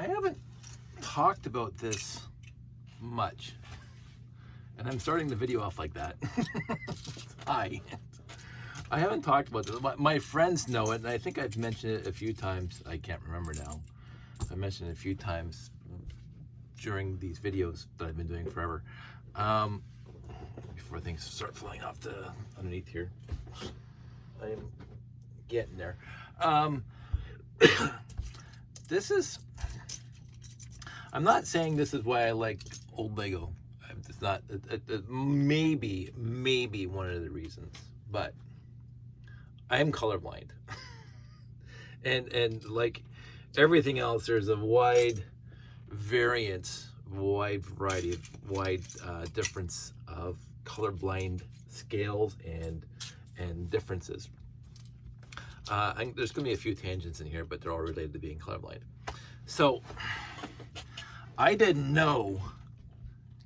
I haven't talked about this much, and I'm starting the video off like that. I haven't talked about this. My friends know it, and I think I've mentioned it a few times. I can't remember now. I mentioned it a few times during these videos that I've been doing forever. Before things start flying off the underneath here. I'm getting there. This is, I'm not saying this is why I like old Lego. It's not, maybe one of the reasons, but I am colorblind. and like everything else, there's a wide variance, wide variety, wide difference of colorblind scales and differences. There's going to be a few tangents in here, but they're all related to being colorblind. So I didn't know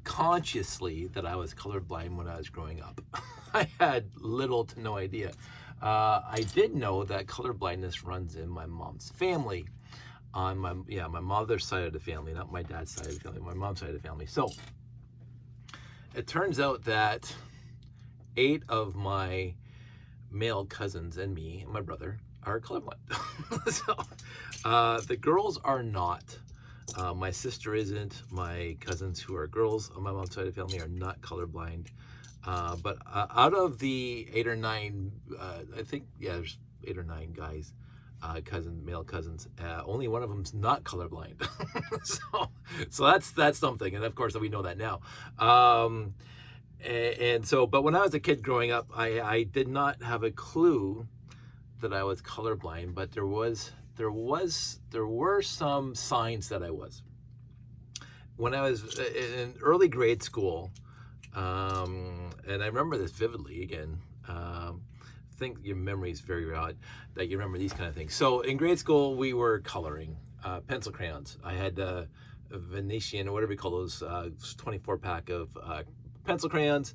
consciously that I was colorblind when I was growing up. I had little to no idea. I did know that colorblindness runs in my mom's family, on my mother's side of the family, not my dad's side of the family, my mom's side of the family. So it turns out that 8 of my male cousins and me and my brother are colorblind. So the girls are not. My sister isn't. My cousins who are girls on my mom's side of the family are not colorblind. But out of the 8 or 9, I think, there's 8 or 9 guys, male cousins, only one of them's not colorblind. so that's something, and of course we know that now. And so, but when I was a kid growing up, I did not have a clue that I was colorblind, but there were some signs that I was. When I was in early grade school, and I remember this vividly again. I think your memory is very odd that you remember these kind of things. So in grade school, we were coloring pencil crayons. I had a Venetian, or whatever you call those, 24-pack of pencil crayons,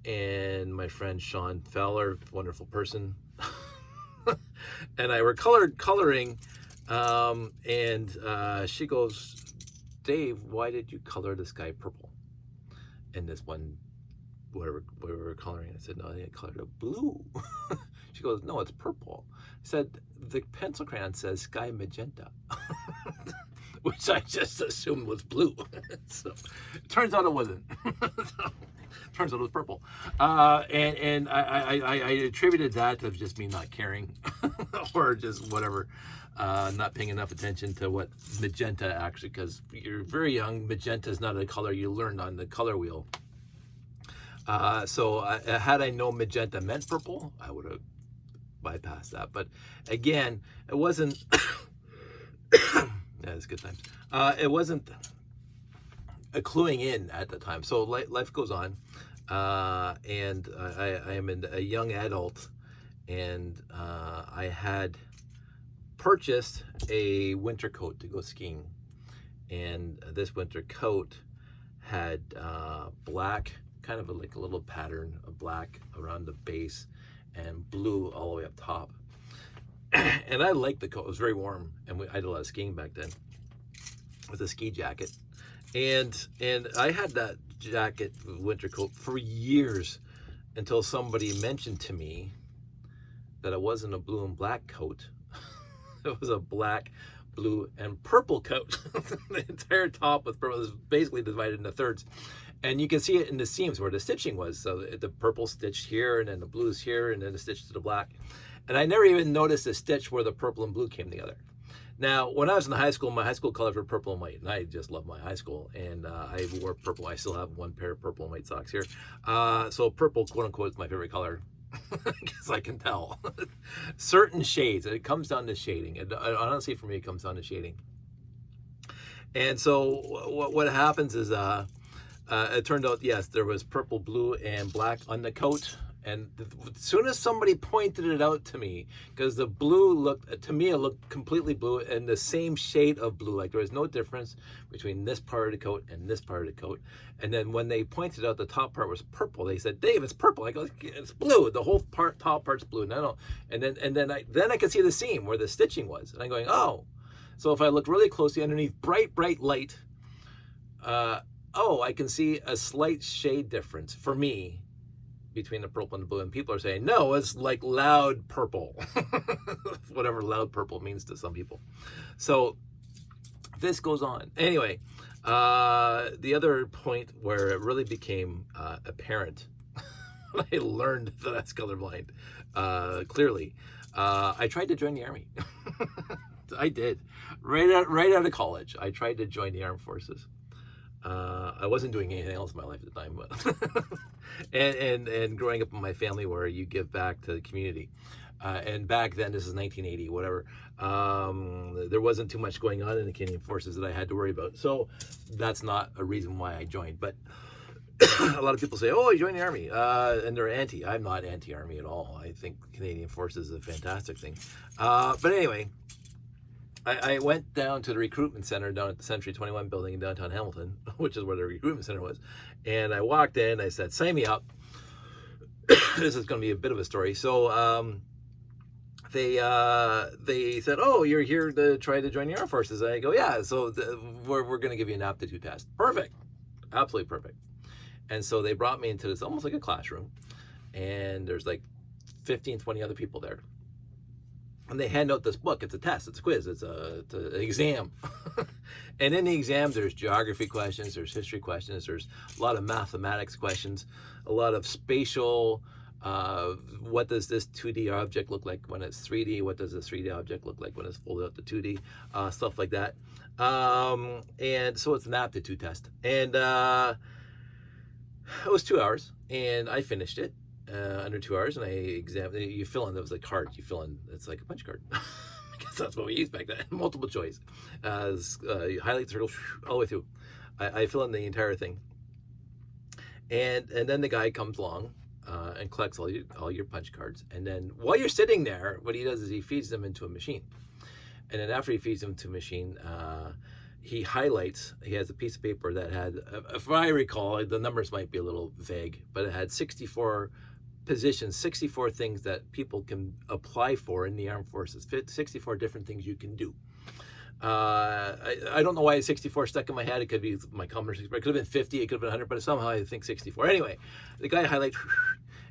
and my friend Sean Fowler, wonderful person, and I were coloring, and she goes, "Dave, why did you color the sky purple?" And this one, whatever we were coloring, I said, "No, I colored it blue." She goes, "No, it's purple." I said, "The pencil crayon says sky magenta," which I just assumed was blue. So it turns out it wasn't. Turns out it was purple. And I attributed that to just me not caring or just whatever, not paying enough attention to what magenta actually, because you're very young, magenta is not a color you learned on the color wheel. So had I known magenta meant purple, I would have bypassed that. But again, it wasn't, yeah, it's good times. It wasn't cluing in at the time. So life goes on, and I am a young adult, and I had purchased a winter coat to go skiing, and this winter coat had black, kind of like a little pattern of black around the base and blue all the way up top. And I liked the coat. It was very warm, and I did a lot of skiing back then with a ski jacket. And I had that jacket, winter coat, for years, until somebody mentioned to me that it wasn't a blue and black coat. It was a black, blue, and purple coat. The entire top was purple. It was basically divided into thirds. And you can see it in the seams where the stitching was. So the purple stitched here, and then the blue's here, and then the stitch to the black. And I never even noticed the stitch where the purple and blue came together. Now, when I was in high school, my high school colors were purple and white, and I just loved my high school. And I wore purple. I still have one pair of purple and white socks here. So purple, quote unquote, is my favorite color. Because I can tell. Certain shades, it comes down to shading. Honestly, for me, it comes down to shading. And so what happens is, it turned out, yes, there was purple, blue, and black on the coat. And as soon as somebody pointed it out to me, because the blue looked, to me, it looked completely blue and the same shade of blue. Like there was no difference between this part of the coat and this part of the coat. And then when they pointed out the top part was purple, they said, "Dave, it's purple." I go, "It's blue. The whole top part's blue." And then I could see the seam where the stitching was. And I'm going, "Oh." So if I look really closely underneath bright light, I can see a slight shade difference for me between the purple and the blue. And people are saying, no, it's like loud purple. Whatever loud purple means to some people. So this goes on. Anyway, the other point where it really became apparent when I learned that I was colorblind, clearly, I tried to join the Army. I did. Right out of college, I tried to join the Armed Forces. I wasn't doing anything else in my life at the time, but and growing up in my family where you give back to the community. And back then, this is 1980, whatever, there wasn't too much going on in the Canadian Forces that I had to worry about. So that's not a reason why I joined. But a lot of people say, oh, you joined the Army, and they're anti. I'm not anti-Army at all. I think Canadian Forces is a fantastic thing. But anyway, I went down to the recruitment center down at the Century 21 building in downtown Hamilton, which is where the recruitment center was. And I walked in, I said, sign me up. This is going to be a bit of a story. So they said, oh, you're here to try to join the Armed Forces. And I go, yeah, so we're going to give you an aptitude test. Perfect. Absolutely perfect. And so they brought me into this almost like a classroom. And there's like 15, 20 other people there. And they hand out this book. It's a test. It's a quiz. It's an exam. And in the exam, there's geography questions. There's history questions. There's a lot of mathematics questions. A lot of spatial. What does this 2D object look like when it's 3D? What does this 3D object look like when it's folded out to 2D? Stuff like that. And so it's an aptitude test. And it was 2 hours. And I finished it. Under 2 hours, and I examined. You fill in. There was a card. You fill in. It's like a punch card. I guess that's what we used back then. Multiple choice. You highlight the circle all the way through. I fill in the entire thing, and then the guy comes along and collects all your punch cards. And then while you're sitting there, what he does is he feeds them into a machine. And then after he feeds them to a machine, he highlights. He has a piece of paper that had, if I recall, the numbers might be a little vague, but it had 64 positions, 64 things that people can apply for in the Armed Forces, 64 different things you can do. I don't know why 64 stuck in my head. It could be my commerce, it could have been 50, it could have been 100, but somehow I think 64. Anyway, the guy highlights,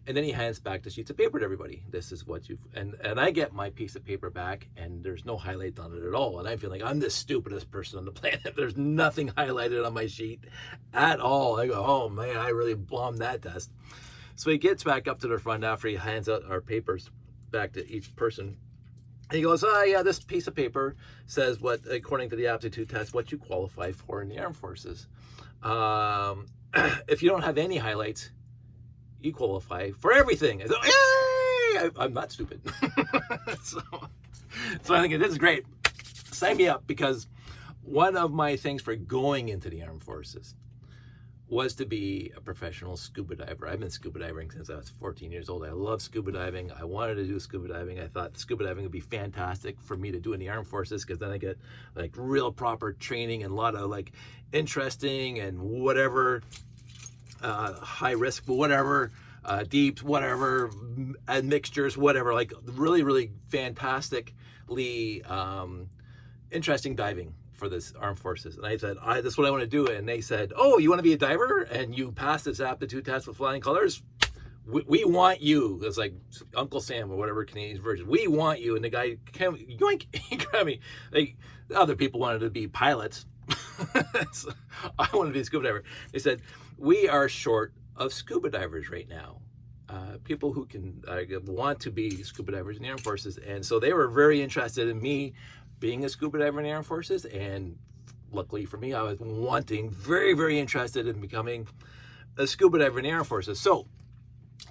and then he hands back the sheets of paper to everybody. This is what you've, and I get my piece of paper back, and there's no highlight on it at all. And I feel like I'm the stupidest person on the planet. There's nothing highlighted on my sheet at all. I go, oh man, I really bombed that test. So he gets back up to the front after he hands out our papers back to each person. And he goes, oh yeah, this piece of paper says what, according to the aptitude test, what you qualify for in the Armed Forces. If you don't have any highlights, you qualify for everything. I go, yay! I'm not stupid. so I think this is great. Sign me up, because one of my things for going into the Armed Forces was to be a professional scuba diver. I've been scuba diving since I was 14 years old. I love scuba diving. I wanted to do scuba diving. I thought scuba diving would be fantastic for me to do in the Armed Forces, because then I get like real proper training and a lot of like interesting and whatever, high risk, whatever, deep, whatever, mixtures, whatever, like really, really fantastically interesting diving for this Armed Forces. And I said, that's what I want to do. And they said, oh, you want to be a diver and you pass this aptitude test with flying colors? We want you. It's like Uncle Sam or whatever Canadian version. We want you. And the guy came, yoink, he grabbed me. Like, other people wanted to be pilots. So I wanted to be a scuba diver. They said, we are short of scuba divers right now. People who can want to be scuba divers in the Armed Forces. And so they were very interested in me being a scuba diver in the Armed Forces, and luckily for me, I was very, very interested in becoming a scuba diver in the Armed Forces. So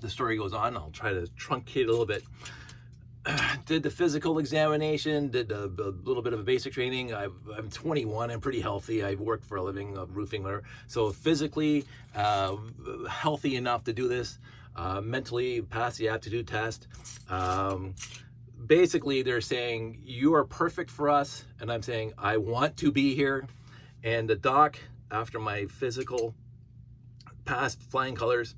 the story goes on. I'll try to truncate a little bit. Did the physical examination, did a little bit of a basic training. I'm 21, I'm pretty healthy. I've worked for a living, roofing, whatever. So physically healthy enough to do this. Mentally pass the aptitude test. Basically, they're saying, you are perfect for us. And I'm saying, I want to be here. And the doc, after my physical passed flying colors,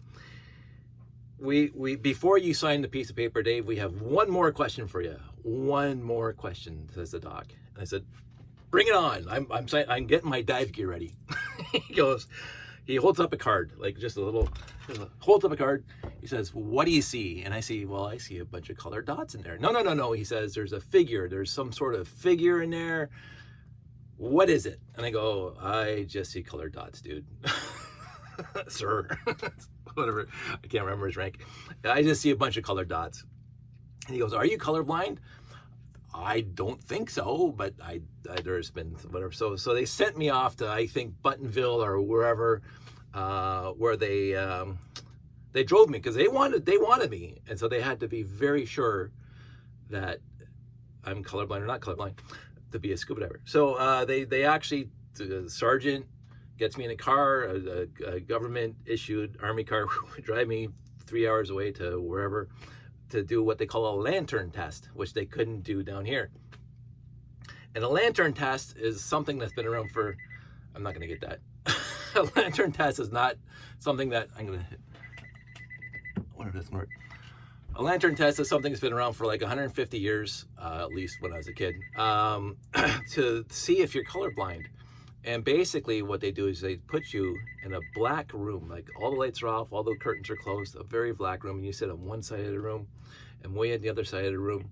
we before you sign the piece of paper, Dave, we have one more question for you. One more question, says the doc. And I said, bring it on. I'm saying I'm getting my dive gear ready. He holds up a card, like just a little, holds up a card. He says, what do you see? And I see, well, I see a bunch of colored dots in there. No. He says, there's a figure. There's some sort of figure in there. What is it? And I go, I just see colored dots, dude. Sir. Whatever. I can't remember his rank. I just see a bunch of colored dots. And he goes, are you colorblind? I don't think so, but there's been whatever. So they sent me off to, I think, Buttonville or wherever, where they drove me because they wanted me, and so they had to be very sure that I'm colorblind or not colorblind to be a scuba diver. So they actually, the sergeant gets me in a car, a government issued Army car, drive me 3 hours away to wherever, to do what they call a lantern test, which they couldn't do down here. And a lantern test is something that's been around for, I'm not gonna get that. A lantern test is not something that, I'm gonna hit, what doesn't work. A lantern test is something that's been around for like 150 years, at least when I was a kid, to see if you're colorblind. And basically what they do is they put you in a black room, like all the lights are off, all the curtains are closed, a very black room, and you sit on one side of the room, and way on the other side of the room,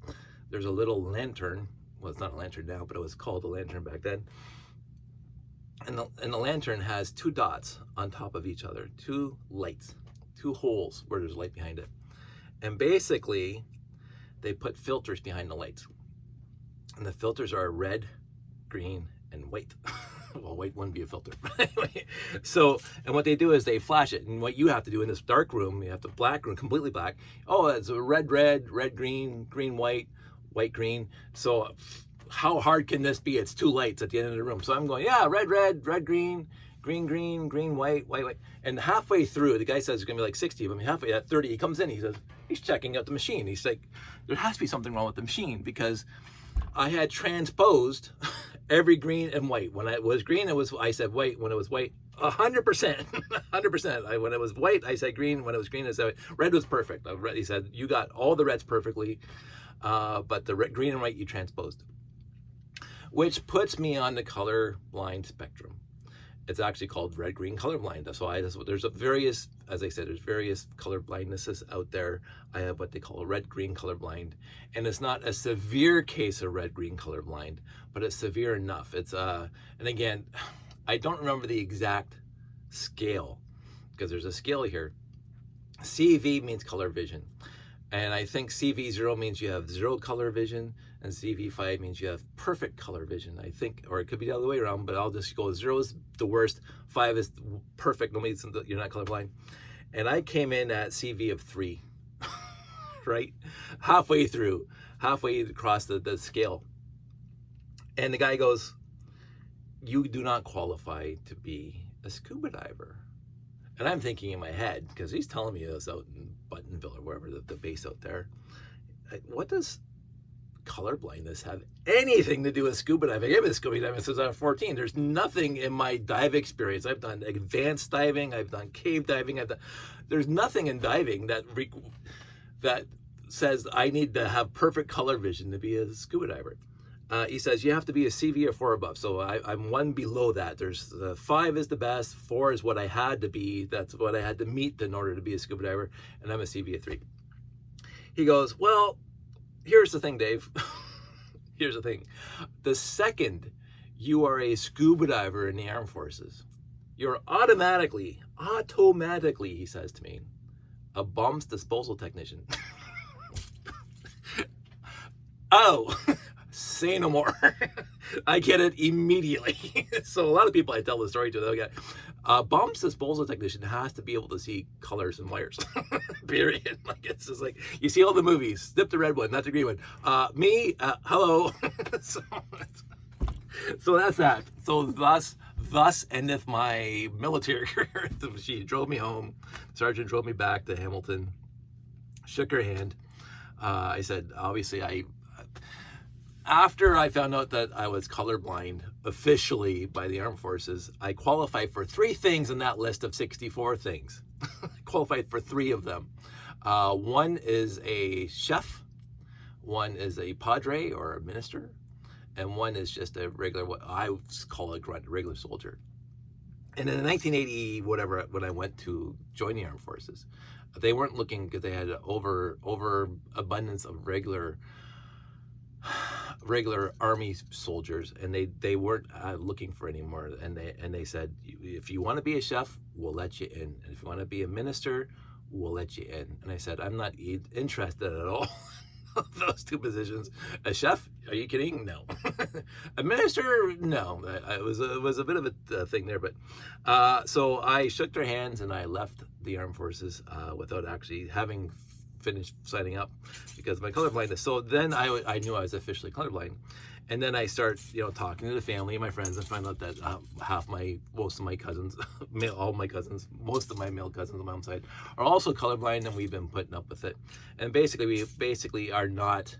there's a little lantern. Well, it's not a lantern now, but it was called a lantern back then. And the lantern has two dots on top of each other, two lights, two holes where there's light behind it. And basically, they put filters behind the lights. And the filters are red, green, and white. Well, white wouldn't be a filter. So, and what they do is they flash it. And what you have to do in this dark room, you have the black room, completely black. Oh, it's a red, green, green, white, white, green. So how hard can this be? It's two lights at the end of the room. So I'm going, yeah, red, green, green, green, green, white, white, white. And halfway through, the guy says there's gonna be like 60 of them. Halfway at 30, he comes in, he says, he's checking out the machine. He's like, there has to be something wrong with the machine because I had transposed every green and white. When it was green, I said white. When it was white, 100%, 100%. When it was white, I said green. When it was green, I said white. Red was perfect. He said, you got all the reds perfectly, but the red, green and white you transposed, which puts me on the color blind spectrum. It's actually called red-green colorblind. So there's various, as I said, there's various color blindnesses out there. I have what they call red-green colorblind, and it's not a severe case of red-green colorblind, but it's severe enough. It's and again, I don't remember the exact scale because there's a scale here. CV means color vision, and I think CV0 means you have zero color vision, and CV5 means you have perfect color vision, I think, or it could be the other way around, but I'll just go 0 is the worst, 5 is perfect, you're not colorblind. And I came in at CV of 3, right? Halfway across the scale. And the guy goes, you do not qualify to be a scuba diver. And I'm thinking in my head, because he's telling me this out in Buttonville or wherever, the base out there, what does color blindness have anything to do with scuba diving? I've been scuba diving since I was 14. There's nothing in my dive experience. I've done advanced diving, I've done cave diving, there's nothing in diving that says I need to have perfect color vision to be a scuba diver. He says you have to be a CV of 4 above. So I'm one below that. There's 5 is the best, 4 is what I had to be. That's what I had to meet in order to be a scuba diver, and I'm a CV of 3. He goes, well, here's the thing, Dave. Here's the thing. The second you are a scuba diver in the armed forces, you're automatically, he says to me, a bombs disposal technician. Oh, say no more. I get it immediately. So a lot of people I tell the story to, they'll get, bombs disposal technician has to be able to see colors and wires. Period. Like it's just like you see all the movies. Snip the red one, not the green one. Hello. So that's that. So thus endeth my military career. She drove me home. Sergeant drove me back to Hamilton. Shook her hand. I said, obviously, after I found out that I was colorblind officially by the Armed Forces, I qualified for 3 things in that list of 64 things. I qualified for 3 of them. One is a chef, one is a padre or a minister, and one is just a regular, what I call a grunt, regular soldier. And in 1980, whatever, when I went to join the armed forces, they weren't looking because they had over abundance of regular army soldiers, and they weren't looking for any more. And they said, if you want to be a chef, we'll let you in, and if you want to be a minister, we'll let you in. And I said, I'm not interested at all. Those two positions. A chef? Are you kidding? No. A minister? No. It was a bit of a thing there, but so I shook their hands and I left the armed forces without actually having finished signing up because of my colorblindness. So then I knew I was officially colorblind. And then I start, talking to the family and my friends, and find out that most of my cousins, most of my male cousins on my mom's side are also colorblind, and we've been putting up with it. And basically, we are not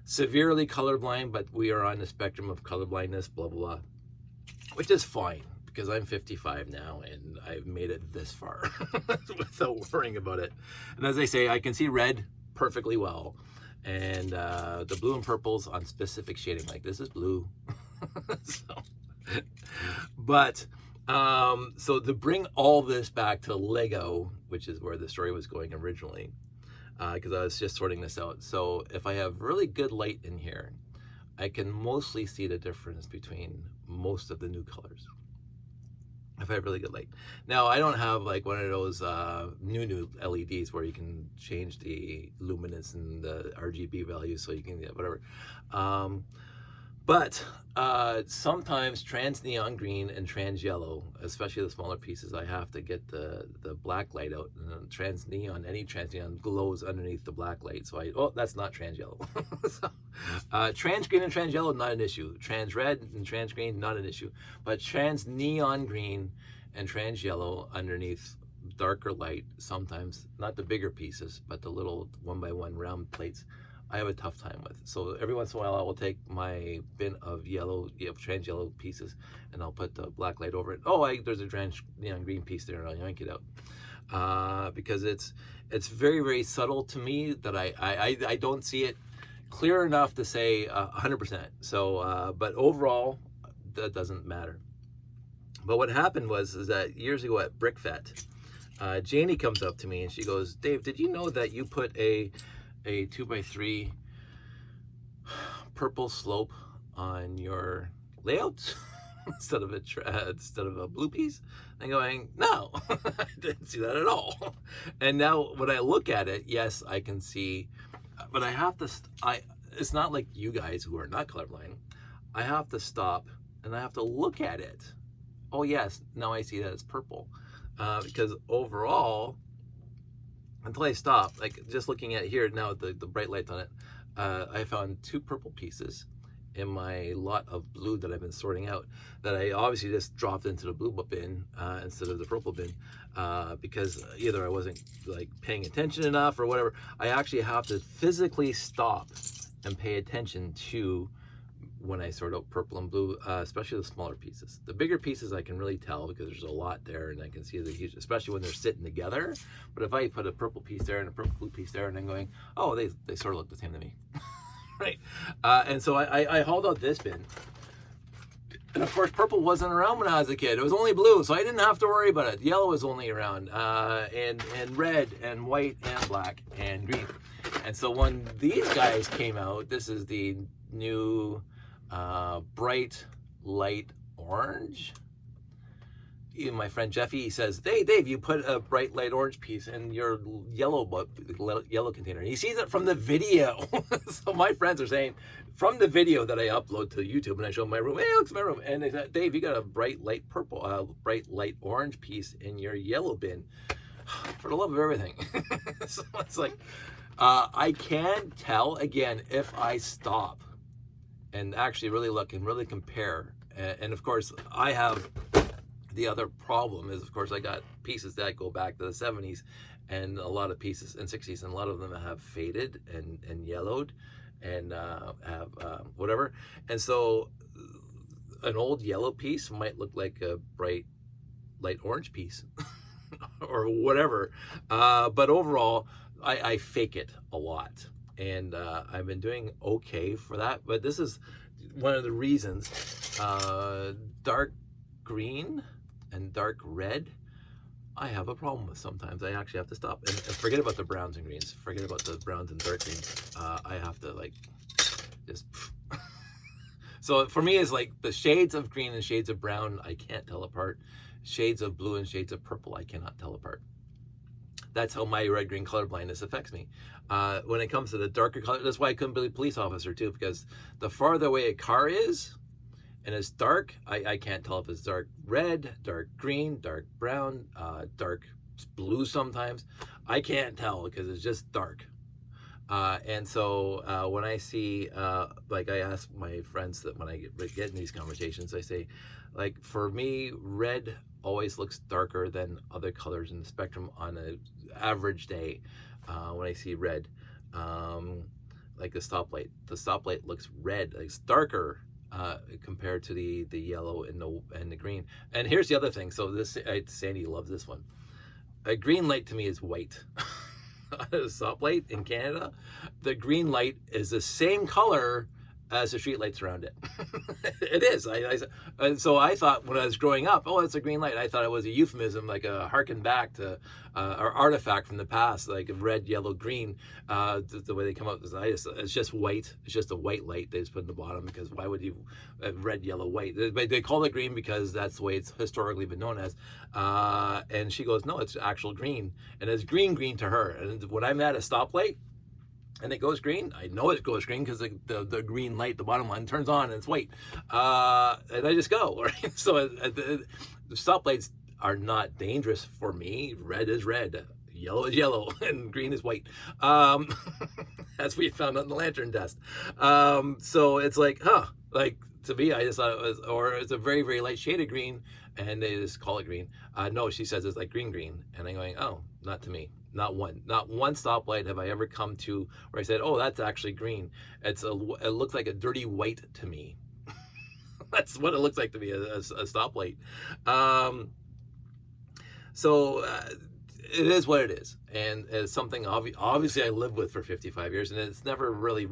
severely colorblind, but we are on the spectrum of colorblindness, blah, blah, blah, which is fine because I'm 55 now and I've made it this far without worrying about it. And as I say, I can see red perfectly well. And the blue and purples on specific shading, like this is blue. So to bring all this back to Lego, which is where the story was going originally, because I was just sorting this out. So if I have really good light in here, I can mostly see the difference between most of the new colors. If I have really good light. Now, I don't have like one of those new LEDs where you can change the luminance and the RGB values so you can get whatever. But sometimes trans neon green and trans yellow, especially the smaller pieces, I have to get the black light out. And any trans neon glows underneath the black light. So that's not trans yellow. So, trans green and trans yellow, not an issue. Trans red and trans green, not an issue. But trans neon green and trans yellow underneath darker light, sometimes, not the bigger pieces, but the little 1x1 round plates, I have a tough time with. So every once in a while, I will take my bin of trans yellow pieces, and I'll put the black light over it. There's a trans neon green piece there, and I'll yank it out because it's very, very subtle to me that I don't see it clear enough to say 100%. So, but overall, that doesn't matter. But what happened is that years ago at BrickFet, Janie comes up to me and she goes, "Dave, did you know that you put a 2x3 purple slope on your layout instead of a blue piece?" I'm going, "No, I didn't see that at all." And now when I look at it, yes, I can see, but I have to. It's not like you guys who are not colorblind. I have to stop and I have to look at it. Oh yes, now I see that it's purple, because overall, until I stop, like just looking at it here now, the bright lights on it, I found two purple pieces in my lot of blue that I've been sorting out that I obviously just dropped into the blue bin instead of the purple bin because either I wasn't like paying attention enough or whatever. I actually have to physically stop and pay attention to when I sort out purple and blue, especially the smaller pieces. The bigger pieces I can really tell because there's a lot there and I can see the huge, especially when they're sitting together. But if I put a purple piece there and a purple blue piece there and I'm going, oh, they sort of look the same to me. Right? And so I hauled out this bin. And of course, purple wasn't around when I was a kid. It was only blue, so I didn't have to worry about it. Yellow was only around, and red and white and black and green. And so when these guys came out, this is the new bright light orange. Even my friend Jeffy says, "Hey Dave, you put a bright light orange piece in your yellow container." And he sees it from the video. So my friends are saying, from the video that I upload to YouTube and I show my room, "Hey, look at my room," and they said, "Dave, you got a bright light bright light orange piece in your yellow bin." For the love of everything. So it's like, I can tell again if I stop and actually really look and really compare. And of course, I have the other problem is, of course, I got pieces that go back to the 70s and a lot of pieces in 60s, and a lot of them have faded and yellowed and have whatever. And so an old yellow piece might look like a bright light orange piece or whatever. But overall, I fake it a lot. And I've been doing okay for that. But this is one of the reasons. Dark green and dark red, I have a problem with sometimes. I actually have to stop and forget about the browns and greens. Forget about the browns and dark greens. I have to like just. So for me, it's like the shades of green and shades of brown, I can't tell apart. Shades of blue and shades of purple, I cannot tell apart. That's how my red-green colorblindness affects me. When it comes to the darker color, that's why I couldn't be a police officer too, because the farther away a car is, and it's dark, I can't tell if it's dark red, dark green, dark brown, dark blue sometimes. I can't tell because it's just dark. And so when I see, like I ask my friends that when I get in these conversations, I say, like, for me, red always looks darker than other colors in the spectrum on an average day. When I see red, like the stoplight looks red, like it's darker compared to the yellow and the green. And here's the other thing. So this, Sandy loves this one. A green light to me is white. A stoplight in Canada, the green light is the same color as the street lights around it. It is. And so I thought when I was growing up, oh, it's a green light. I thought it was a euphemism, like a harken back to or artifact from the past, like red, yellow, green. The way they come up, it's just white. It's just a white light they just put in the bottom, because why would you red, yellow, white? They call it green because that's the way it's historically been known as. And she goes, no, it's actual green, and it's green to her. And when I'm at a stoplight and it goes green, I know it goes green because the green light, the bottom line, turns on and it's white. And I just go, right? So the stoplights are not dangerous for me. Red is red, yellow is yellow, and green is white. As we found on the lantern test. So it's like, like, to me, I just thought it was, or it's a very, very light shade of green, and they just call it green. No, she says it's like green. And I'm going, oh, not to me. Not one stoplight have I ever come to where I said, oh, that's actually green. It looks like a dirty white to me. That's what it looks like to me, a stoplight. So it is what it is. And it's something obviously I lived with for 55 years, and it's never really,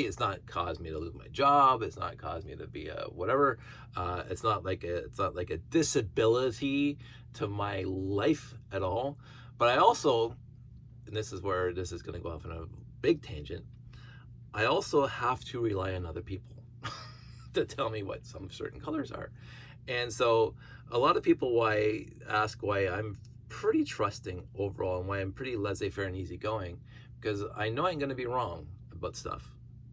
it's not caused me to lose my job. It's not caused me to be a whatever. It's not like a disability to my life at all. But I also, and this is where this is going to go off on a big tangent, I also have to rely on other people to tell me what some certain colors are. And so a lot of people ask why I'm pretty trusting overall and why I'm pretty laissez-faire and easygoing, because I know I'm going to be wrong about stuff.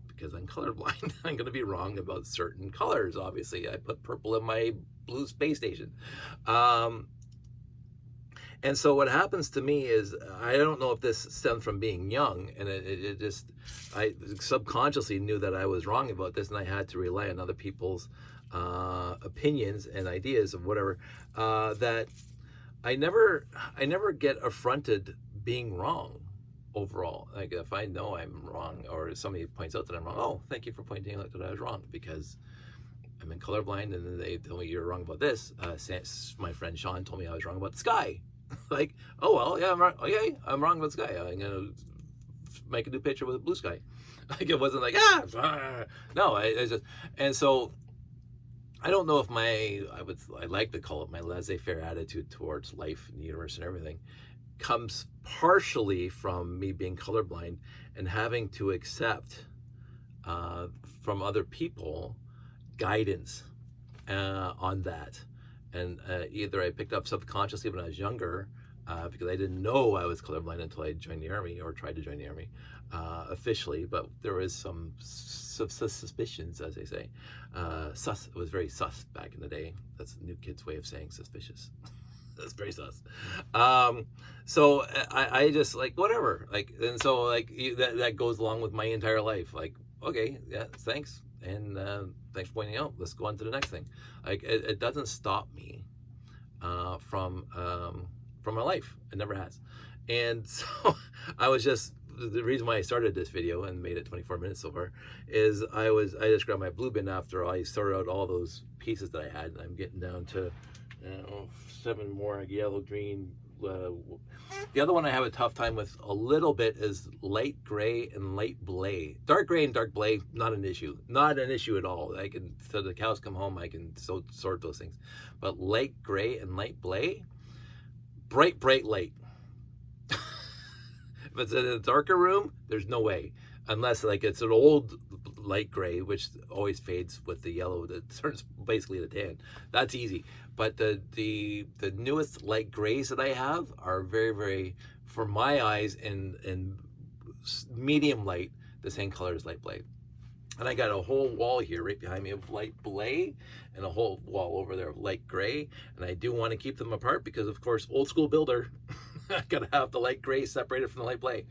Because I'm colorblind, I'm going to be wrong about certain colors. Obviously, I put purple in my blue space station. And so what happens to me is, I don't know if this stems from being young, and I subconsciously knew that I was wrong about this, and I had to rely on other people's opinions and ideas of whatever, that I never get affronted being wrong overall. Like, if I know I'm wrong, or somebody points out that I'm wrong, oh, thank you for pointing out that I was wrong, because I'm in colorblind, and then they tell me you're wrong about this. My friend Sean told me I was wrong about the sky. Like, oh, well, yeah, I'm wrong. Okay, I'm wrong about the sky. I'm going to make a new picture with a blue sky. Like, it wasn't like, no, I just, and so I don't know if I like to call it my laissez-faire attitude towards life and the universe and everything, comes partially from me being colorblind and having to accept from other people guidance on that. And either I picked up subconsciously when I was younger, because I didn't know I was colorblind until I joined the Army, or tried to join the Army officially, but there was some suspicions, as they say. It was very sus back in the day. That's the new kids' way of saying suspicious. That's very sus. So I just, like, whatever. Like, and so, like, that goes along with my entire life. Like, okay, yeah, thanks. And thanks for pointing out. Let's go on to the next thing. Like, it doesn't stop me from my life. It never has. And so the reason why I started this video and made it 24 minutes so far is I just grabbed my blue bin after I sorted out all those pieces that I had, and I'm getting down to 7 more, yellow, green, The other one I have a tough time with a little bit is light gray and light blay. Dark gray and dark blay, not an issue. Not an issue at all. I can, so the cows come home, I can sort those things. But light gray and light blay, bright light. If it's in a darker room, there's no way. Unless like it's an old light gray, which always fades with the yellow that turns basically to tan. That's easy. But the newest light grays that I have are very, for my eyes, in medium light, the same color as light blay. And I got a whole wall here right behind me of light blay and a whole wall over there of light gray. And I do want to keep them apart because, of course, old school builder, I gotta have the light gray separated from the light blay.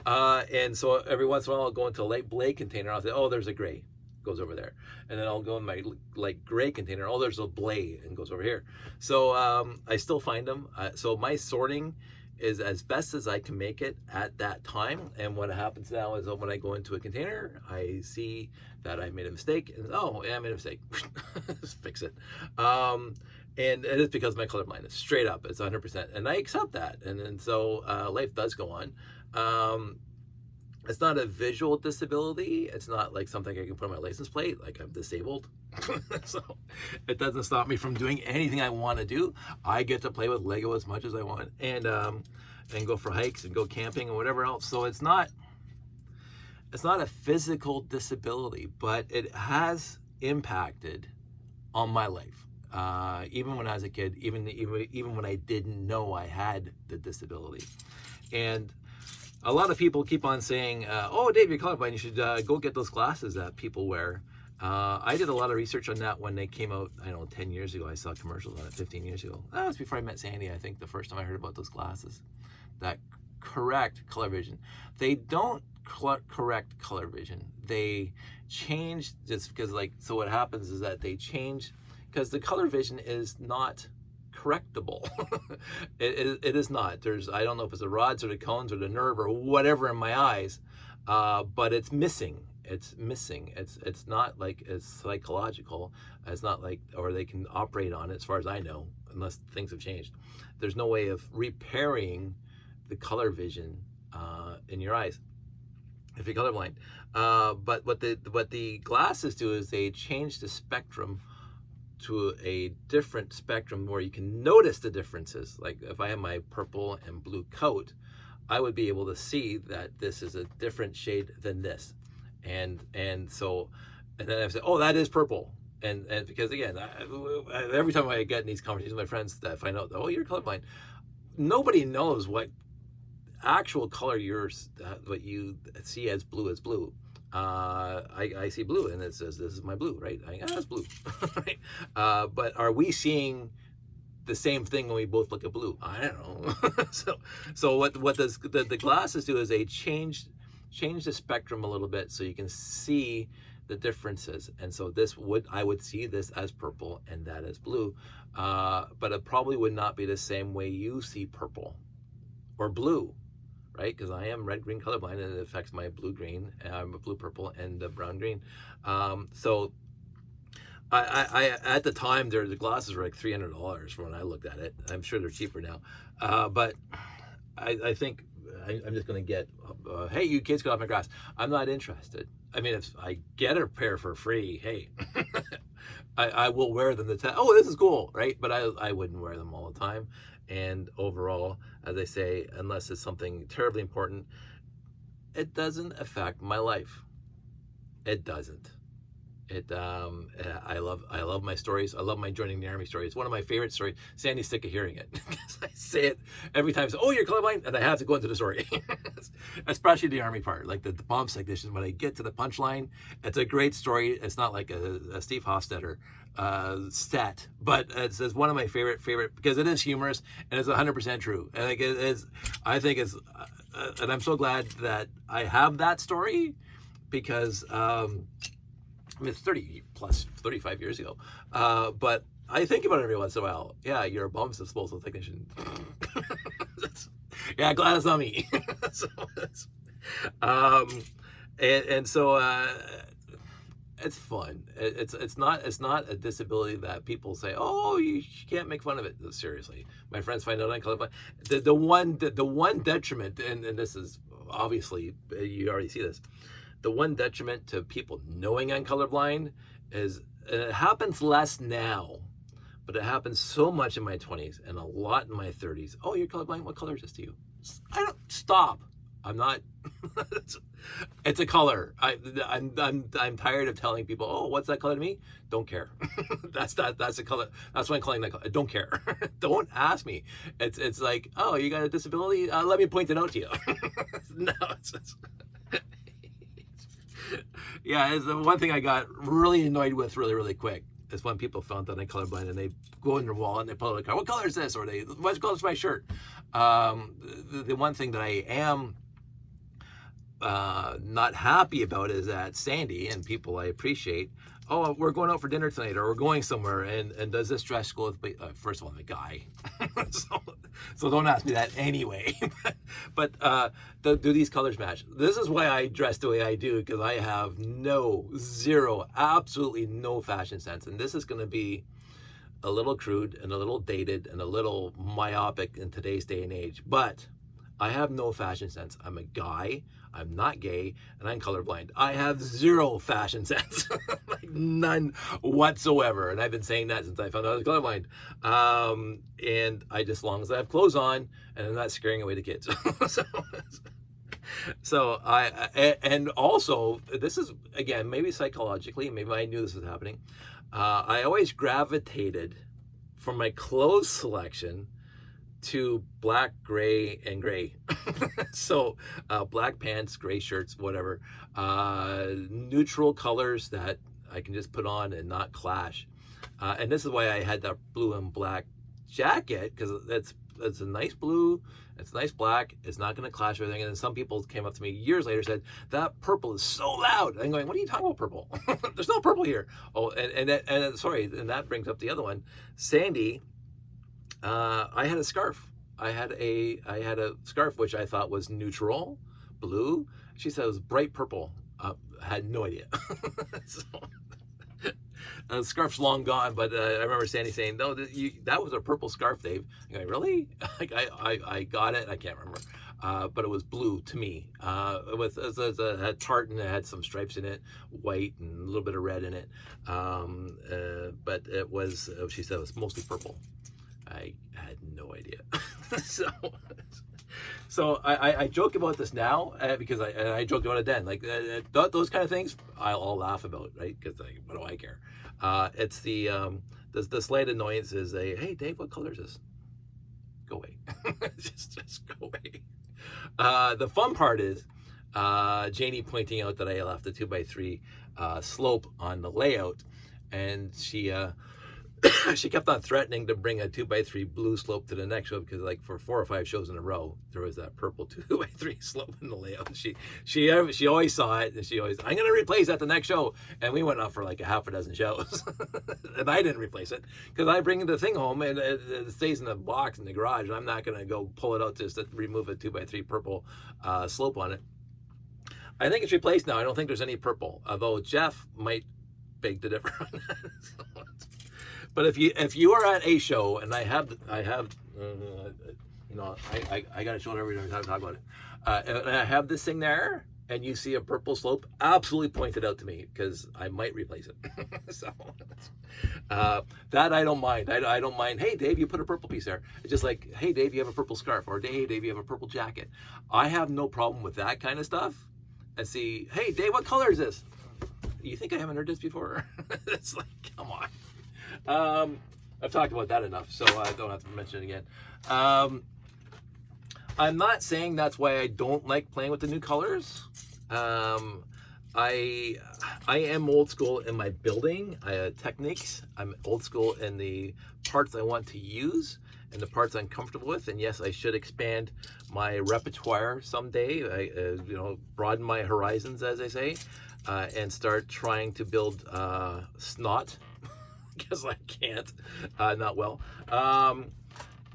And so every once in a while I'll go into a light blay container. I'll say, oh, there's a gray, goes over there. And then I'll go in my light gray container. Oh, there's a blay, and goes over here. So I still find them. So my sorting is as best as I can make it at that time. And what happens now is when I go into a container, I see that I made a mistake, and oh yeah, I made a mistake. Just fix it. And it's because my color blindness, straight up, it's 100%, and I accept that. And so life does go on. It's not a visual disability. It's not like something I can put on my license plate, like I'm disabled. So it doesn't stop me from doing anything I want to do. I get to play with Lego as much as I want, and go for hikes and go camping and whatever else. So it's not a physical disability, but it has impacted on my life. Even when I was a kid, even when I didn't know I had the disability. And a lot of people keep on saying, oh, Dave, you're colorblind, you should go get those glasses that people wear. I did a lot of research on that when they came out, I don't know, 10 years ago. I saw commercials on it 15 years ago. That was before I met Sandy, I think, the first time I heard about those glasses that correct color vision. They don't correct color vision. They change just because, like, so what happens is that they change because the color vision is not correctable. it is not. I don't know if it's the rods or the cones or the nerve or whatever in my eyes, but it's missing. It's missing. It's not like it's psychological. It's not like, or they can operate on it as far as I know, unless things have changed. There's no way of repairing the color vision in your eyes if you're colorblind. But what the glasses do is they change the spectrum to a different spectrum where you can notice the differences. Like if I have my purple and blue coat, I would be able to see that this is a different shade than this. And then I say, oh, that is purple. And because again, every time I get in these conversations with my friends that find out, oh, you're colorblind, nobody knows what actual color what you see as blue. I see blue and it says this is my blue, right? That's blue. Right? But are we seeing the same thing when we both look at blue? I don't know. so what does the glasses do is they change the spectrum a little bit so you can see the differences. And so I would see this as purple and that as blue, but it probably would not be the same way you see purple or blue. Right, because I am red-green colorblind, and it affects my blue-green, I'm a blue-purple, and blue-brown-green. So, I at the time the glasses were like $300 when I looked at it. I'm sure they're cheaper now, but I think I'm just going to get. Hey, you kids, get off my grass. I'm not interested. I mean, if I get a pair for free, hey, I will wear them. Oh, this is cool, right? But I wouldn't wear them all the time. And overall, as I say, unless it's something terribly important, it doesn't affect my life. It doesn't. I love my stories. I love my joining the army story. It's one of my favorite stories. Sandy's sick of hearing it. I say it every time. Oh, you're colorblind, and I have to go into the story. Especially the army part, like the bomb technician. When I get to the punchline, it's a great story. It's not like a Steve Hofstetter set, but it's one of my favorite because it is humorous and it's 100% true. And I think it's, and I'm so glad that I have that story because. I mean, it's 35 years ago. But I think about it every once in a while. Yeah, you're a bomb disposal technician. Yeah, glad it's not me. it's fun. It's not a disability that people say, oh, you can't make fun of it. Seriously, my friends find out I'm colorblind. The one detriment, and this is obviously you already see this. The one detriment to people knowing I'm colorblind is, and it happens less now, but it happens so much in my 20s and a lot in my 30s. Oh, you're colorblind? What color is this to you? I don't stop. I'm not. It's a color. I'm tired of telling people, oh, what's that color to me? Don't care. That's a color. That's why I'm calling that color. Don't care. Don't ask me. It's like, oh, you got a disability? Let me point it out to you. No, yeah, it's the one thing I got really annoyed with really quick is when people found that I'm colorblind and they go in their wall and they pull out a card. What color is this? Or they, what color is my shirt? The one thing that I am not happy about is that Sandy and people I appreciate, oh, we're going out for dinner tonight, or we're going somewhere, and does this dress go with me? First of all, I'm a guy, so don't ask me that anyway. but do these colors match? This is why I dress the way I do, because I have absolutely no fashion sense, and this is going to be a little crude and a little dated and a little myopic in today's day and age, but I have no fashion sense. I'm a guy, I'm not gay, and I'm colorblind. I have zero fashion sense, like none whatsoever. And I've been saying that since I found out I was colorblind. And I just, as long as I have clothes on and I'm not scaring away the kids. So and also, this is, again, maybe psychologically, maybe I knew this was happening. I always gravitated for my clothes selection to black, gray, and gray. So black pants, gray shirts, whatever. Neutral colors that I can just put on and not clash. And this is why I had that blue and black jacket, because it's a nice blue, it's a nice black, it's not going to clash with everything. And then some people came up to me years later and said, that purple is so loud. And I'm going, what are you talking about purple? There's no purple here. Oh, and sorry, and that brings up the other one. Sandy, I had a scarf. I had a scarf which I thought was neutral blue. She said it was bright purple. Had no idea. So, the scarf's long gone, but I remember Sandy saying, "No, that was a purple scarf, Dave." I'm going, really? Like I got it. I can't remember, but it was blue to me. It had tartan. It had some stripes in it, white and a little bit of red in it. But it was. She said it was mostly purple. I had no idea. So I joke about this now because I joked about it then. Like those kind of things, I'll laugh about, right? Because what do I care? It's the slight annoyance is hey Dave, what color is this? Go away. just go away. The fun part is Janie pointing out that I left the 2x3 slope on the layout, and she kept on threatening to bring a 2x3 blue slope to the next show, because like for 4 or 5 shows in a row there was that purple 2x3 slope in the layout. She always saw it, and she always, I'm gonna replace that the next show, and we went up for like a half a dozen shows. And I didn't replace it because I bring the thing home and it stays in the box in the garage, and I'm not gonna go pull it out just to remove a 2x3 purple slope on it. I think it's replaced now. I don't think there's any purple, although Jeff might beg to differ on that. But if you are at a show, and I have you know, I got to show it every time I talk about it, and I have this thing there, and you see a purple slope, absolutely point it out to me, because I might replace it. So that I don't mind. I don't mind. Hey Dave, you put a purple piece there. It's just like, hey Dave, you have a purple scarf, or hey Dave, you have a purple jacket. I have no problem with that kind of stuff. And see, hey Dave, what color is this? You think I haven't heard this before? It's like, come on. I've talked about that enough, so I don't have to mention it again. I'm not saying that's why I don't like playing with the new colors. I am old school in my building techniques. I'm old school in the parts I want to use and the parts I'm comfortable with. And yes, I should expand my repertoire someday. You know, broaden my horizons, as I say, and start trying to build snot. Because I can't, not well.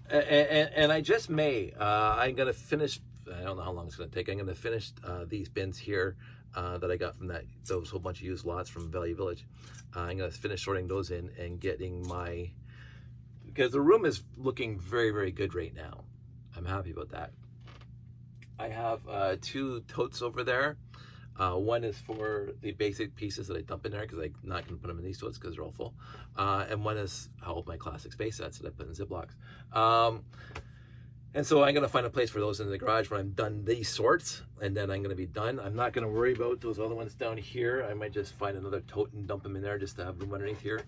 And I just may. I'm going to finish, I don't know how long it's going to take. I'm going to finish these bins here that I got from those whole bunch of used lots from Value Village. I'm gonna finish sorting those in and getting my, because the room is looking very, very good right now. I'm happy about that. I have 2 totes over there. One is for the basic pieces that I dump in there because I'm not going to put them in these totes because they're all full. And one is all of my classic space sets that I put in Ziplocs. And so I'm going to find a place for those in the garage when I'm done these sorts, and then I'm going to be done. I'm not going to worry about those other ones down here. I might just find another tote and dump them in there just to have room underneath here,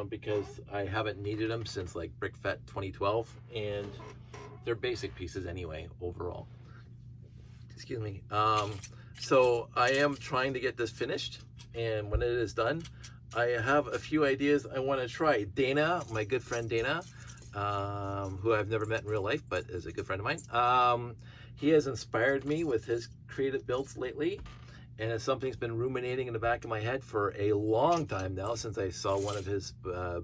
because I haven't needed them since like BrickFet 2012, and they're basic pieces anyway overall. Excuse me. So I am trying to get this finished, and when it is done, I have a few ideas I want to try. Dana, my good friend Dana, who I've never met in real life, but is a good friend of mine. He has inspired me with his creative builds lately, and it's something that's been ruminating in the back of my head for a long time now, since I saw one of his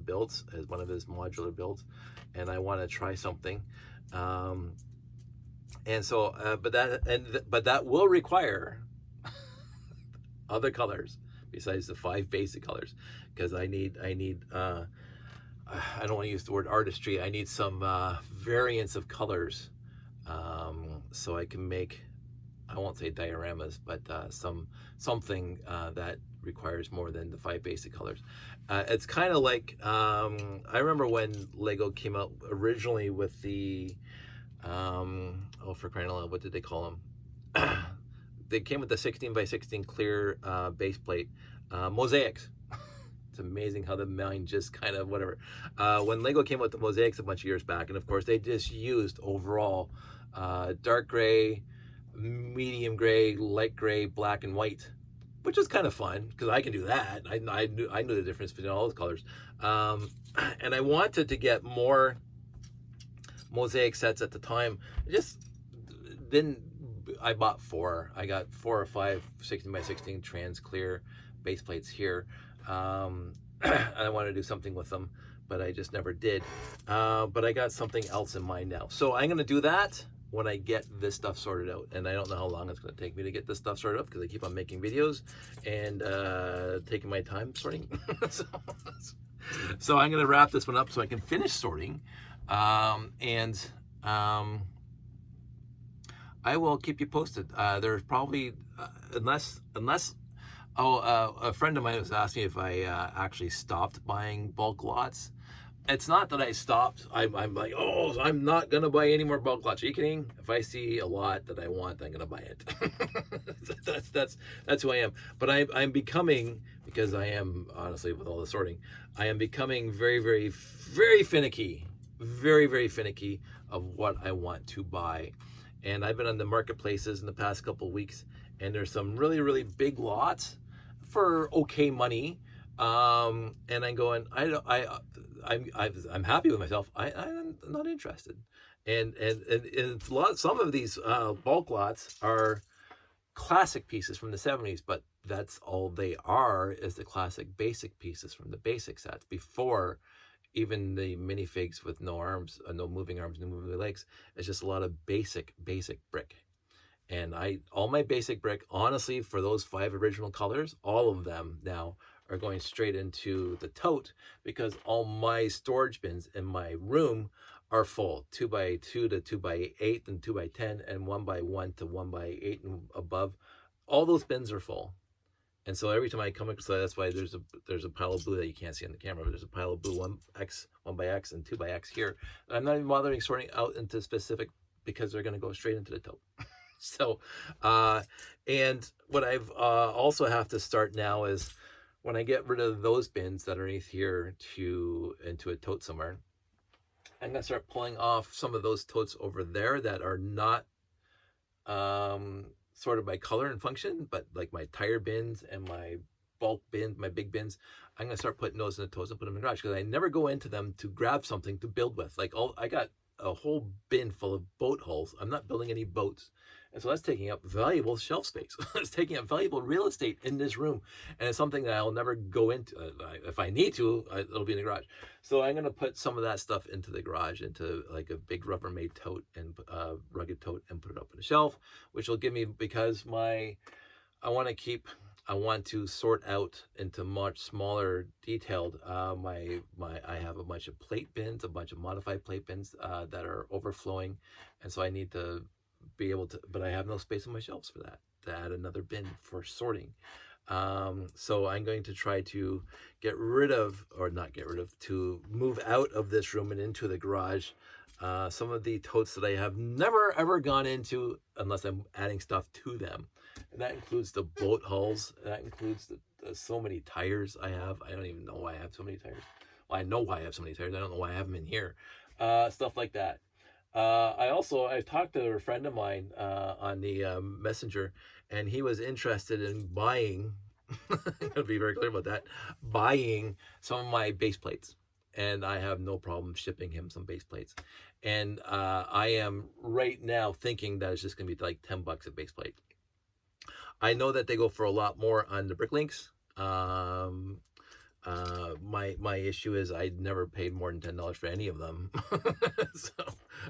builds, as one of his modular builds, and I want to try something. And so, but that will require other colors besides the 5 basic colors, because I don't want to use the word artistry. I need some variants of colors, so I can make, I won't say dioramas, but something that requires more than the 5 basic colors. It's kind of like, I remember when Lego came out originally with the, oh, for crying out loud, what did they call them? They came with the 16 by 16 clear base plate mosaics. It's amazing how the mind just kind of whatever. When Lego came out with the mosaics a bunch of years back, and of course they just used overall dark gray, medium gray, light gray, black and white, which is kind of fun because I can do that. I knew the difference between all those colors, and I wanted to get more mosaic sets at the time. Then I bought 4. I got 4 or 5 16 by 16 trans clear base plates here. And I wanted to do something with them, but I just never did. But I got something else in mind now. So I'm going to do that when I get this stuff sorted out. And I don't know how long it's going to take me to get this stuff sorted out because I keep on making videos and taking my time sorting. So I'm going to wrap this one up so I can finish sorting. I will keep you posted. There's probably, unless a friend of mine was asking if I actually stopped buying bulk lots. It's not that I stopped. I'm like, oh, I'm not gonna buy any more bulk lots. Are you kidding? If I see a lot that I want, I'm gonna buy it. that's who I am. But I'm becoming, because I am, honestly, with all the sorting, I am becoming very, very, very finicky. Very, very finicky of what I want to buy. And I've been on the marketplaces in the past couple of weeks, and there's some really, really big lots for okay money. And I'm going, I'm happy with myself. I'm not interested. And some of these bulk lots are classic pieces from the 70s, but that's all they are, is the classic basic pieces from the basic sets before even the minifigs with no arms, no moving arms, no moving legs. It's just a lot of basic brick. And all my basic brick, honestly, for those 5 original colors, all of them now are going straight into the tote, because all my storage bins in my room are full. 2x2 to 2x8 and 2x10 and 1x1 to 1x8 and above. All those bins are full. And so every time I come across, so that's why there's a pile of blue that you can't see on the camera, but there's a pile of blue 1x, 1x, and 2x here. I'm not even bothering sorting out into specific, because they're going to go straight into the tote. So, and what I've also have to start now is, when I get rid of those bins that are underneath here into a tote somewhere, I'm going to start pulling off some of those totes over there that are not sorted by color and function, but like my tire bins and my bulk bins, my big bins, I'm going to start putting those in the totes and put them in the garage, because I never go into them to grab something to build with. Like, I got a whole bin full of boat hulls. I'm not building any boats. And so that's taking up valuable shelf space. It's taking up valuable real estate in this room. And it's something that I'll never go into. If I need to, it'll be in the garage. So I'm going to put some of that stuff into the garage, into like a big Rubbermaid tote and rugged tote, and put it up on the shelf, which will give me, because my I want to sort out into much smaller detailed. I have a bunch of plate bins, a bunch of modified plate bins that are overflowing, and so I need to be able to, but I have no space on my shelves for that, to add another bin for sorting. So I'm going to try to get rid of, or not get rid of, to move out of this room and into the garage. Some of the totes that I have never ever gone into unless I'm adding stuff to them. And that includes the boat hulls. That includes the so many tires I have. I don't even know why I have so many tires. Well, I know why I have so many tires. I don't know why I have them in here. Stuff like that. I talked to a friend of mine on the messenger, and he was interested in buying, I'm going to be very clear about that, buying some of my base plates. And I have no problem shipping him some base plates. And I am right now thinking that it's just going to be like $10 a base plate. I know that they go for a lot more on the Bricklinks. My issue is I never paid more than $10 for any of them. So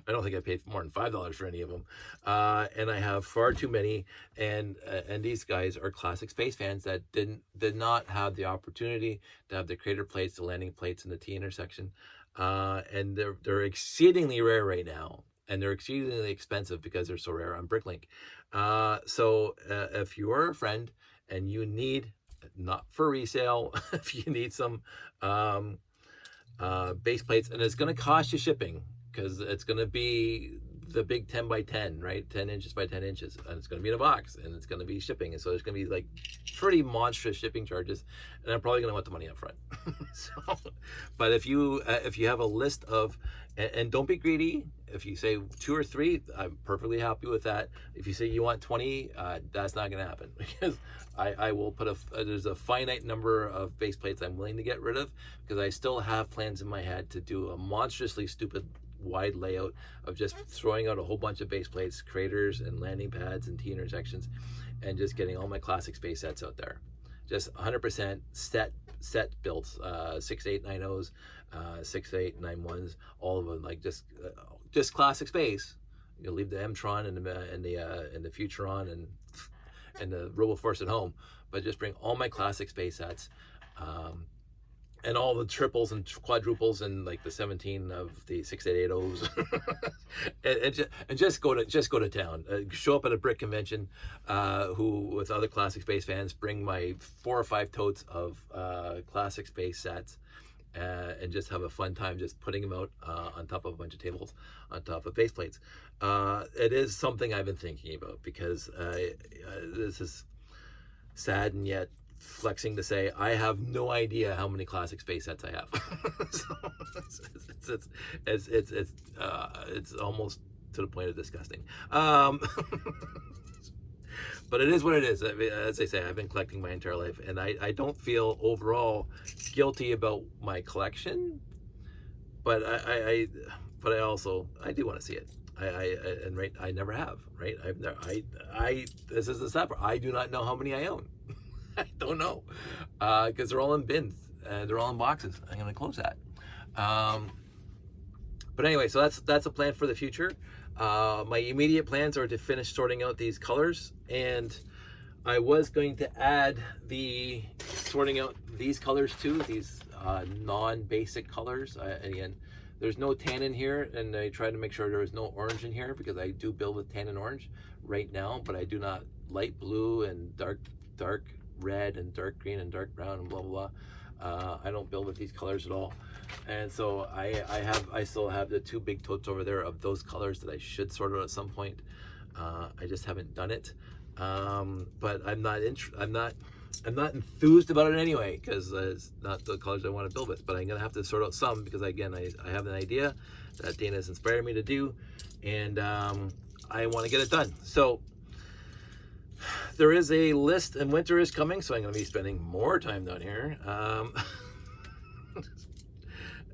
I don't think I paid more than $5 for any of them. And I have far too many. And these guys are classic space fans that did not have the opportunity to have the crater plates, the landing plates, and the T intersection. And they're exceedingly rare right now. And they're exceedingly expensive because they're so rare on Bricklink. So if you are a friend and you need, not for resale, if you need some base plates, and it's going to cost you shipping because it's going to be the big 10 by 10, right? 10 inches by 10 inches, and it's going to be in a box, and it's going to be shipping, and so there's going to be like pretty monstrous shipping charges, and I'm probably going to want the money up front. So, but if you have a list of, and don't be greedy. If you say 2 or 3, I'm perfectly happy with that. If you say you want 20, that's not going to happen, because I will put there's a finite number of base plates I'm willing to get rid of, because I still have plans in my head to do a monstrously stupid wide layout of just throwing out a whole bunch of base plates, craters and landing pads and T intersections, and just getting all my classic space sets out there. Just 100% set built, 6890s, 6891s, all of them, like just classic space. You'll leave the M-Tron and the Futuron and the RoboForce at home, but just bring all my classic space sets, and all the triples and quadruples and like the 17 of the 6880s, and just go to town. Show up at a brick convention, who with other classic space fans, bring my 4 or 5 totes of classic space sets, and just have a fun time just putting them out on top of a bunch of tables, on top of base plates. It is something I've been thinking about, because this is sad and yet flexing to say I have no idea how many classic space sets I have. So it's almost to the point of disgusting. But it is what it is. As I say, I've been collecting my entire life, and I don't feel overall guilty about my collection, but I also do want to see it. I never have, right? This is the sad part. I do not know how many I own. I don't know, because they're all in bins and they're all in boxes. I'm going to close that. But anyway, so that's a plan for the future. My immediate plans are to finish sorting out these colors, and I was going to add sorting out these colors too, these non-basic colors. Again, there's no tan in here, and I tried to make sure there was no orange in here, because I do build with tan and orange right now, but I do not light blue and dark red and dark green and dark brown and blah blah blah. I don't build with these colors at all, and so I still have the 2 big totes over there of those colors that I should sort out at some point. I just haven't done it, but I'm not enthused about it anyway, because it's not the colors I want to build with. But I'm gonna have to sort out some, because again, I have an idea that Dana's inspired me to do, and I want to get it done. So there is a list, and winter is coming, so I'm going to be spending more time down here,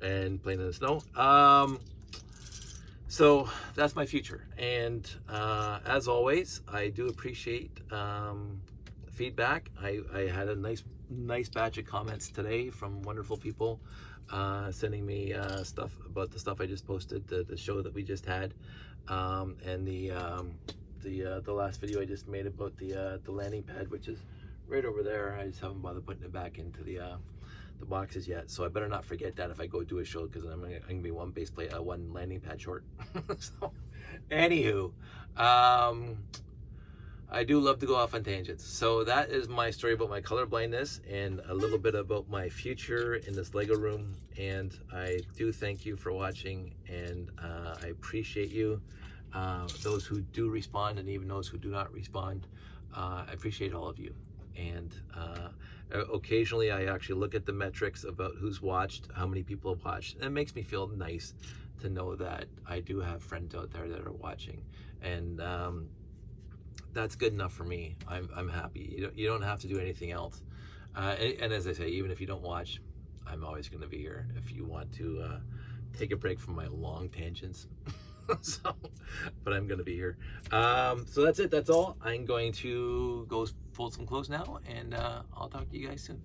and playing in the snow. So that's my future, and as always, I do appreciate feedback. I had a nice batch of comments today from wonderful people, sending me stuff about the stuff I just posted, the show that we just had, and the last video I just made about the landing pad, which is right over there. I just haven't bothered putting it back into the boxes yet, so I better not forget that if I go do a show, because I'm gonna be one base plate, one landing pad short. So, anywho, I do love to go off on tangents. So that is my story about my color blindness and a little bit about my future in this Lego room. And I do thank you for watching, and I appreciate you. Those who do respond, and even those who do not respond, I appreciate all of you. And occasionally I actually look at the metrics about who's watched, how many people have watched, and it makes me feel nice to know that I do have friends out there that are watching. And that's good enough for me. I'm happy. You don't have to do anything else. And as I say, even if you don't watch, I'm always going to be here if you want to take a break from my long tangents. So, but I'm going to be here. So that's it. That's all. I'm going to go fold some clothes now, and I'll talk to you guys soon.